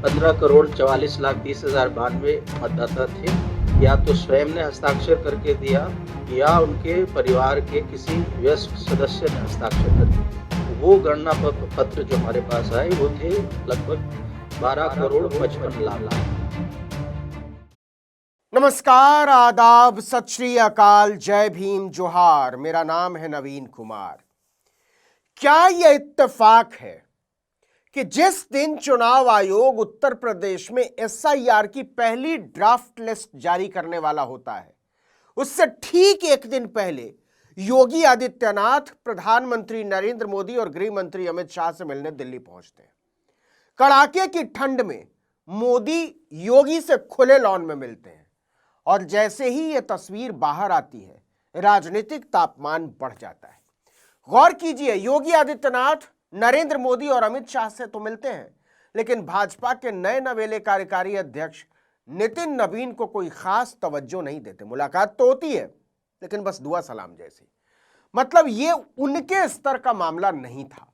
15,44,30,92 मतदाता थे। या तो स्वयं ने हस्ताक्षर करके दिया या उनके परिवार के किसी वयस्क सदस्य ने हस्ताक्षर कर दिया। वो गणना पत्र जो हमारे पास आए वो थे लगभग 12,55,00,000। नमस्कार, आदाब, सत श्री अकाल, जय भीम, जोहार। मेरा नाम है नवीन कुमार। क्या यह इत्तेफाक है कि जिस दिन चुनाव आयोग उत्तर प्रदेश में एसआईआर की पहली ड्राफ्ट लिस्ट जारी करने वाला होता है, उससे ठीक एक दिन पहले योगी आदित्यनाथ प्रधानमंत्री नरेंद्र मोदी और गृह मंत्री अमित शाह से मिलने दिल्ली पहुंचते हैं। कड़ाके की ठंड में मोदी योगी से खुले लॉन में मिलते हैं और जैसे ही यह तस्वीर बाहर आती है, राजनीतिक तापमान बढ़ जाता है। गौर कीजिए, योगी आदित्यनाथ नरेंद्र मोदी और अमित शाह से तो मिलते हैं, लेकिन भाजपा के नए नवेले कार्यकारी अध्यक्ष नितिन नवीन को कोई खास तवज्जो नहीं देते। मुलाकात तो होती है, लेकिन बस दुआ सलाम जैसी। मतलब ये उनके स्तर का मामला नहीं था।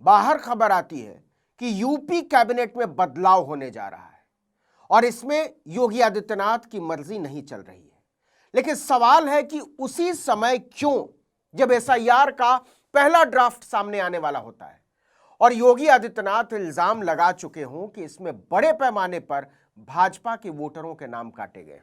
बाहर खबर आती है कि यूपी कैबिनेट में बदलाव होने जा रहा है और इसमें योगी आदित्यनाथ की मर्जी नहीं चल रही है। लेकिन सवाल है कि उसी समय क्यों, जब एसआईआर का पहला ड्राफ्ट सामने आने वाला होता है और योगी आदित्यनाथ इल्जाम लगा चुके हों कि इसमें बड़े पैमाने पर भाजपा के वोटरों के नाम काटे गए।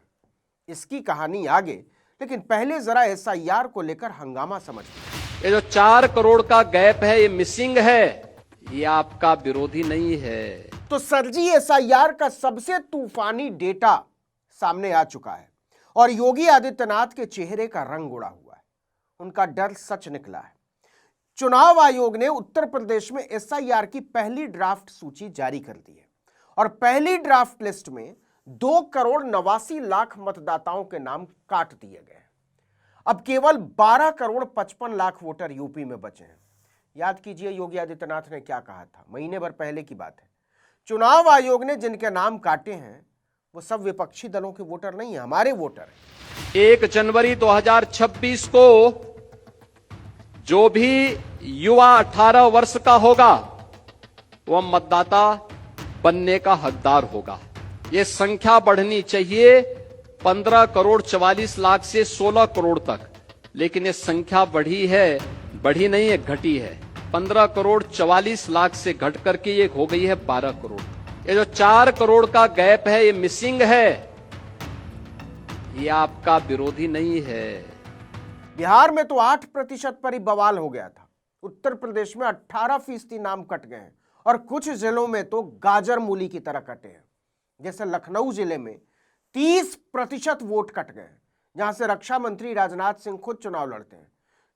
इसकी कहानी आगे, लेकिन पहले जरा एसआईआर को लेकर हंगामा समझिए। ये जो 4 करोड़ का गैप है, ये मिसिंग है, ये आपका विरोधी नहीं है। तो सरजी एसआईआर का सबसे तूफानी डेटा सामने आ चुका है और योगी आदित्यनाथ के चेहरे का रंग उड़ा हुआ है। उनका डर सच निकला है। चुनाव आयोग ने उत्तर प्रदेश में एसआईआर की पहली ड्राफ्ट सूची जारी कर दी है और पहली ड्राफ्ट लिस्ट में 2,89,00,000 मतदाताओं के नाम काट दिए गए हैं। अब केवल 12,55,00,000 वोटर यूपी में बचे हैं। याद कीजिए योगी आदित्यनाथ ने क्या कहा था, महीने भर पहले की बात है। चुनाव आयोग ने जिनके नाम काटे हैं वो सब विपक्षी दलों के वोटर नहीं है, हमारे वोटर हैं। 1 जनवरी 2026 को जो भी युवा 18 वर्ष का होगा वह मतदाता बनने का हकदार होगा। यह संख्या बढ़नी चाहिए 15,44,00,000 से 16 करोड़ तक, लेकिन यह संख्या बढ़ी नहीं है, घटी है। 15,44,00,000 से घट करके ये हो गई है 12 करोड़। ये जो 4 करोड़ का गैप है, ये मिसिंग है, ये आपका विरोधी नहीं है। बिहार में तो 8% पर ही बवाल हो गया था। उत्तर प्रदेश में 18% नाम कट गए हैं और कुछ जिलों में तो गाजर मूली की तरह कटे हैं। जैसे लखनऊ जिले में 30% वोट कट गए हैं, जहां से रक्षा मंत्री राजनाथ सिंह खुद चुनाव लड़ते हैं।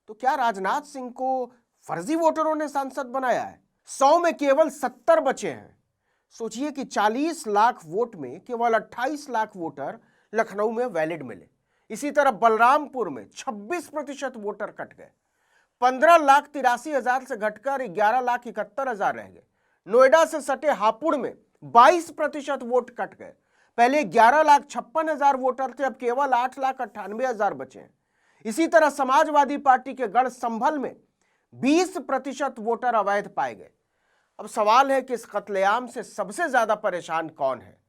तो क्या राजनाथ सिंह को फर्जी वोटरों ने सांसद बनाया है? 100 में केवल 70 बचे हैं। सोचिए कि 40 लाख वोट में केवल 28 लाख वोटर लखनऊ में वैलिड मिले। इसी तरह बलरामपुर में 26% वोटर कट गए। 15,83,000 से घटकर 11,71,000 रह गए। नोएडा से सटे हापुड़ में 22% वोट कट गए। पहले 11,56,000 वोटर थे, अब केवल 8,98,000 बचे हैं। इसी तरह समाजवादी पार्टी के गढ़ संभल में 20% वोटर अवैध पाए गए। अब सवाल है कि इस कत्लेआम से सबसे ज्यादा परेशान कौन है,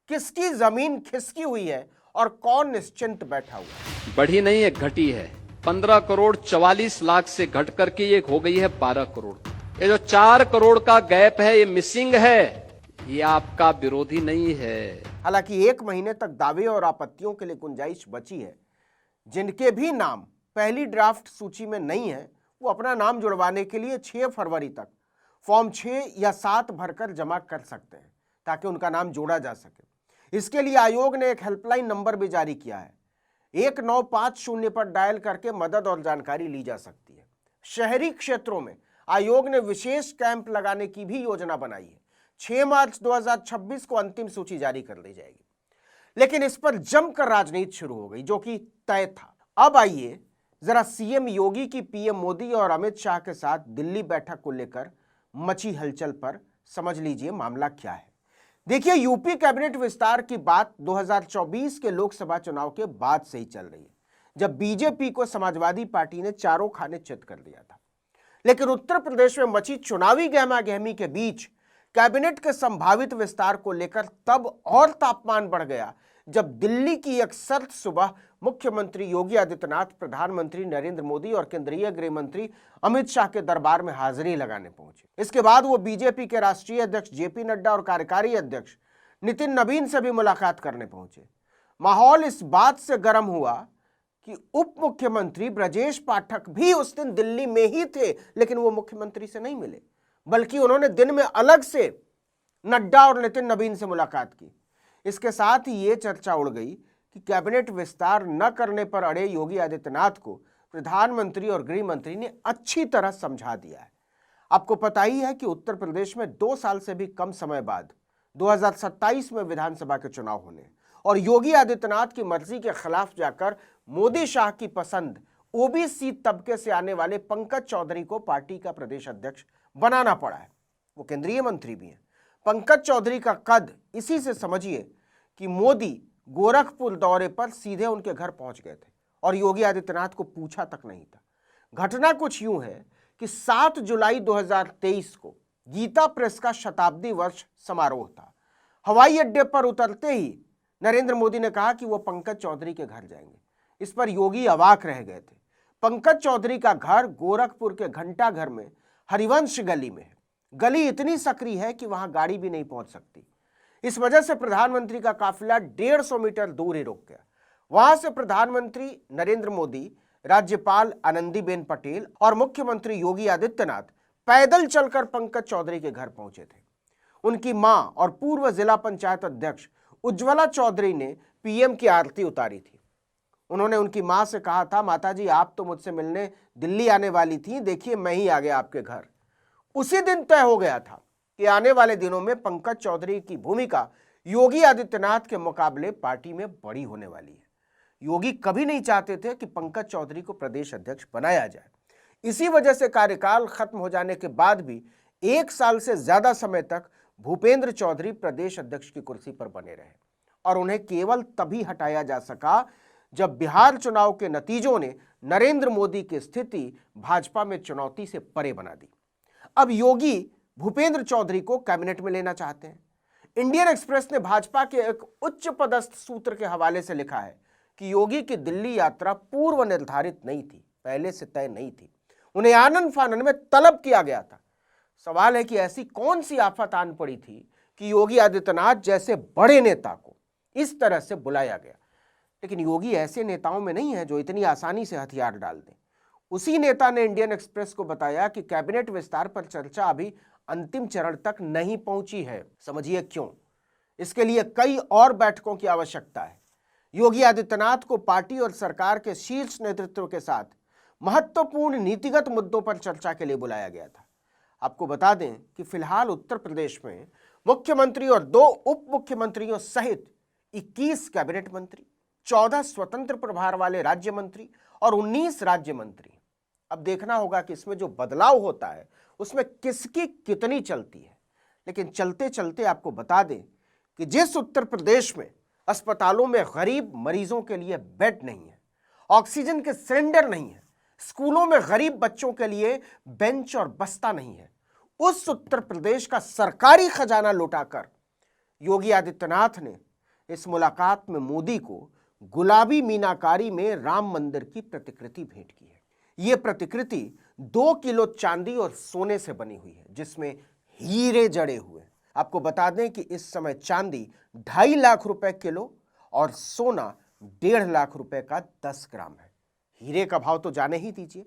किसकी जमीन खिसकी हुई है और कौन निश्चिंत बैठा हुआ है? बढ़ी नहीं है, घटी है। 15,44,00,000 से घट करके ये हो गई है 12 करोड़। ये जो 4 करोड़ का गैप है, ये मिसिंग है, ये आपका विरोधी नहीं है। हालांकि 1 महीने तक दावे और आपत्तियों के लिए गुंजाइश बची है। जिनके भी नाम पहली ड्राफ्ट सूची में नहीं है, वो अपना नाम जुड़वाने के लिए 6 फरवरी तक फॉर्म 6 या 7 भरकर जमा कर सकते हैं ताकि उनका नाम जोड़ा जा सके। इसके लिए आयोग ने एक हेल्पलाइन नंबर भी जारी किया है। 1950 पर डायल करके मदद और जानकारी ली जा सकती है। शहरी क्षेत्रों में आयोग ने विशेष कैंप लगाने की भी योजना बनाई है। 6 मार्च 2026 को अंतिम सूची जारी कर दी जाएगी। लेकिन इस पर जमकर राजनीति शुरू हो गई, जो कि तय था। अब आइए जरा सीएम योगी की पीएम मोदी और अमित शाह के साथ दिल्ली बैठक को लेकर मची हलचल पर समझ लीजिए मामला क्या है। देखिए, यूपी कैबिनेट विस्तार की बात 2024 के लोकसभा चुनाव के बाद से ही चल रही है, जब बीजेपी को समाजवादी पार्टी ने चारों खाने चित कर दिया था। लेकिन उत्तर प्रदेश में मची चुनावी गहमागहमी के बीच कैबिनेट के संभावित विस्तार को लेकर तब और तापमान बढ़ गया जब दिल्ली की एक सर्द सुबह मुख्यमंत्री योगी आदित्यनाथ प्रधानमंत्री नरेंद्र मोदी और केंद्रीय गृह मंत्री अमित शाह के दरबार में हाजिरी लगाने पहुंचे। इसके बाद वो बीजेपी के राष्ट्रीय अध्यक्ष जेपी नड्डा और कार्यकारी अध्यक्ष नितिन नवीन से भी मुलाकात करने पहुंचे। माहौल इस बात से गर्म हुआ कि उप मुख्यमंत्री ब्रजेश पाठक भी उस दिन दिल्ली में ही थे, लेकिन वो मुख्यमंत्री से नहीं मिले, बल्कि उन्होंने दिन में अलग से नड्डा और नितिन नवीन से मुलाकात की। इसके साथ ही ये चर्चा उड़ गई कि कैबिनेट विस्तार न करने पर अड़े योगी आदित्यनाथ को प्रधानमंत्री और गृह मंत्री ने अच्छी तरह समझा दिया है। आपको पता ही है कि उत्तर प्रदेश में 2 साल से भी कम समय बाद 2027 में विधानसभा के चुनाव होने और योगी आदित्यनाथ की मर्जी के खिलाफ जाकर मोदी शाह की पसंद ओबीसी तबके से आने वाले पंकज चौधरी को पार्टी का प्रदेश अध्यक्ष बनाना पड़ा है। वो केंद्रीय मंत्री भी हैं। पंकज चौधरी का कद इसी से समझिए कि मोदी गोरखपुर दौरे पर सीधे उनके घर पहुंच गए थे और योगी आदित्यनाथ को पूछा तक नहीं था। घटना कुछ यूं है कि 7 जुलाई 2023 को गीता प्रेस का शताब्दी वर्ष समारोह था। हवाई अड्डे पर उतरते ही नरेंद्र मोदी ने कहा कि वो पंकज चौधरी के घर जाएंगे। इस पर योगी अवाक रह गए थे। पंकज चौधरी का घर गोरखपुर के घंटा घर में हरिवंश गली में है। गली इतनी सकरी है कि वहां गाड़ी भी नहीं पहुंच सकती। इस वजह से प्रधानमंत्री का काफिला 150 मीटर दूर ही रुक गया। वहां से प्रधानमंत्री नरेंद्र मोदी, राज्यपाल आनंदीबेन पटेल और मुख्यमंत्री योगी आदित्यनाथ पैदल चलकर पंकज चौधरी के घर पहुंचे थे। उनकी मां और पूर्व जिला पंचायत अध्यक्ष उज्ज्वला चौधरी ने पीएम की आरती उतारी थी। उन्होंने उनकी मां से कहा था, माताजी आप तो मुझसे मिलने दिल्ली आने वाली थी, देखिए मैं ही आ गया आपके घर। उसी दिन तय हो गया था कि आने वाले दिनों में पंकज चौधरी की भूमिका योगी आदित्यनाथ के मुकाबले पार्टी में बड़ी होने वाली है। योगी कभी नहीं चाहते थे कि पंकज चौधरी को प्रदेश अध्यक्ष बनाया जाए। इसी वजह से कार्यकाल खत्म हो जाने के बाद भी 1 साल से ज्यादा समय तक भूपेंद्र चौधरी प्रदेश अध्यक्ष की कुर्सी पर बने रहे और उन्हें केवल तभी हटाया जा सका जब बिहार चुनाव के नतीजों ने नरेंद्र मोदी की स्थिति भाजपा में चुनौती से परे बना दी। अब योगी भूपेंद्र चौधरी को कैबिनेट में लेना चाहते हैं। इंडियन एक्सप्रेस ने भाजपा के एक उच्च पदस्थ सूत्र के हवाले से लिखा है कि योगी की दिल्ली यात्रा पूर्व निर्धारित नहीं थी, पहले से तय नहीं थी। उन्हें आनन फानन में तलब किया गया था। सवाल है कि ऐसी कौन सी आफत आन पड़ी थी कि योगी आदित्यनाथ जैसे बड़े नेता को इस तरह से बुलाया गया। लेकिन योगी ऐसे नेताओं में नहीं है जो इतनी आसानी से हथियार डाल दें। उसी नेता ने इंडियन एक्सप्रेस को बताया कि कैबिनेट विस्तार पर चर्चा अभी अंतिम चरण तक नहीं पहुंची है। समझिए क्यों। इसके लिए कई और बैठकों की आवश्यकता है। योगी आदित्यनाथ को पार्टी और सरकार के शीर्ष नेतृत्व के साथ महत्वपूर्ण नीतिगत मुद्दों पर चर्चा के लिए बुलाया गया था। आपको बता दें कि फिलहाल उत्तर प्रदेश में मुख्यमंत्री और 2 उप मुख्यमंत्रियों सहित 21 कैबिनेट मंत्री, 14 स्वतंत्र प्रभार वाले राज्य मंत्री और 19 राज्य मंत्री। अब देखना होगा कि इसमें जो बदलाव होता है उसमें किसकी कितनी चलती है। लेकिन चलते चलते आपको बता दें कि जिस उत्तर प्रदेश में अस्पतालों में गरीब मरीजों के लिए बेड नहीं है, ऑक्सीजन के सिलेंडर नहीं है, स्कूलों में गरीब बच्चों के लिए बेंच और बस्ता नहीं है, उस उत्तर प्रदेश का सरकारी खजाना लुटाकर योगी आदित्यनाथ ने इस मुलाकात में मोदी को गुलाबी मीनाकारी में राम मंदिर की प्रतिकृति भेंट की है। यह प्रतिकृति 2 किलो चांदी और सोने से बनी हुई है, जिसमें हीरे जड़े हुए हैं। आपको बता दें कि इस समय चांदी 2.5 लाख रुपए किलो और सोना 1.5 लाख रुपए का 10 ग्राम है। हीरे का भाव तो जाने ही दीजिए,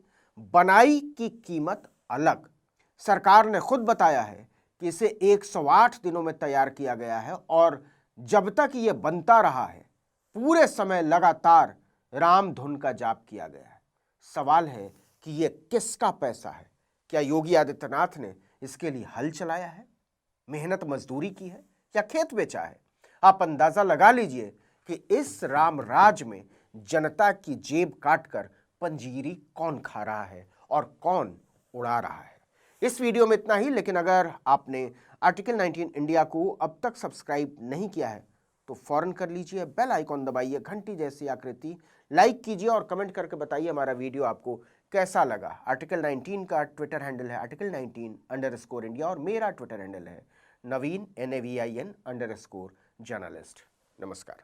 बनाई की कीमत अलग। सरकार ने खुद बताया है कि इसे 108 दिनों में तैयार किया गया है और जब तक ये बनता रहा है पूरे समय लगातार राम धुन का जाप किया गया है। सवाल है कि ये किसका पैसा है? क्या योगी आदित्यनाथ ने इसके लिए हल चलाया है, मेहनत मजदूरी की है या खेत बेचा है? आप अंदाजा लगा लीजिए कि इस राम राज में जनता की जेब काटकर पंजीरी कौन खा रहा है और कौन उड़ा रहा है। इस वीडियो में इतना ही, लेकिन अगर आपने आर्टिकल 19 इंडिया को अब तक सब्सक्राइब नहीं किया है तो फौरन कर लीजिए, बेल आइकॉन दबाइए, घंटी जैसी आकृति लाइक कीजिए और कमेंट करके बताइए हमारा वीडियो आपको कैसा लगा। आर्टिकल 19 का ट्विटर हैंडल है article19_India और मेरा ट्विटर हैंडल है नवीन NAVIN_जर्नलिस्ट। नमस्कार।